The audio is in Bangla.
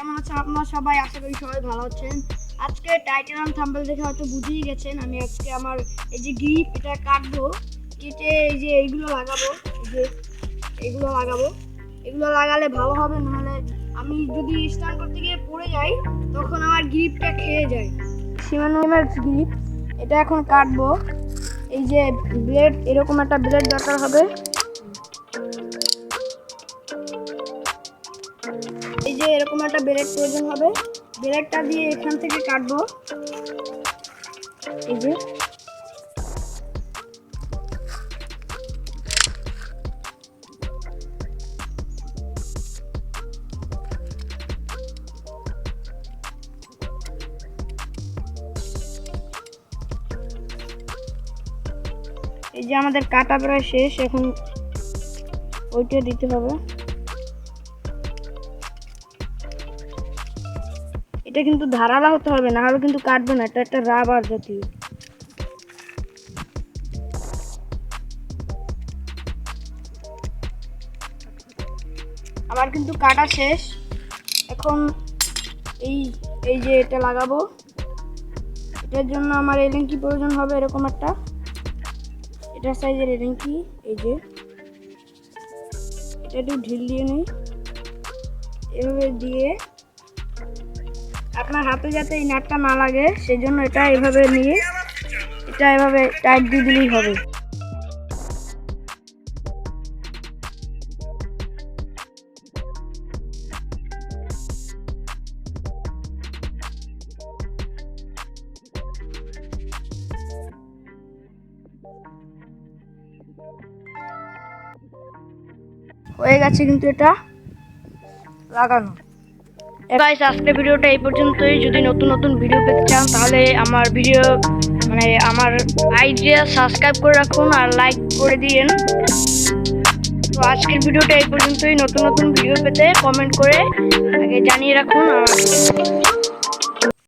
কেমন আছেন আপনারা সবাই? আশা করি সবাই ভালো আছেন। আজকে টাইটেল আর থাম্বনেল দেখে হয়তো বুঝেই গেছেন আমি আজকে আমার এই যে গ্রিপ এটা কাটবো, কেটে এই যে এইগুলো লাগাবো, এই যে এগুলো লাগালে ভালো হবে, নাহলে আমি যদি স্টার্ট করতে গিয়ে পড়ে যাই তখন আমার গ্রিপটা খেয়ে যায়। সিমানোর গ্রিপ এটা এখন কাটবো। এই যে ব্লেড, এরকম একটা ব্লেড দরকার হবে। এই যে এরকম একটা ব্লেড প্রয়োজন হবে, ব্লেডটা দিয়ে এখান থেকে কাটবো। এই যে আমাদের কাটা প্রায় শেষ, এখন ওইটা দিতে হবে। এটা কিন্তু ধারালা হতে হবে, না হলে কিন্তু কাটবে না, এটা একটা রাবার জাতীয়। আমার কিন্তু কাটা শেষ, এখন এই যে এটা লাগাবো। এটার জন্য আমার এলেঙ্কি প্রয়োজন হবে, এরকম একটা এটা সাইজের এলেঙ্কি। এই যে এটা একটু ঢিল দিয়ে নিই, এভাবে দিয়ে আপনার হাতে যাতে এই নাটটা না লাগে সেজন্য এটা এভাবে নিয়ে এটা এভাবে টাইট দিয়ে দিলেই হবে। হয়ে গেছে কিন্তু এটা লাগানো। গাইস, আজকের ভিডিওটা এই পর্যন্তই। যদি নতুন নতুন ভিডিও পেতে চান তাহলে আমার ভিডিও আমার আইডিয়া সাবস্ক্রাইব করে রাখুন আর লাইক করে দিন। তো আজকের ভিডিওটা এই পর্যন্তই। নতুন নতুন ভিডিও পেতে কমেন্ট করে আগে জানিয়ে রাখুন।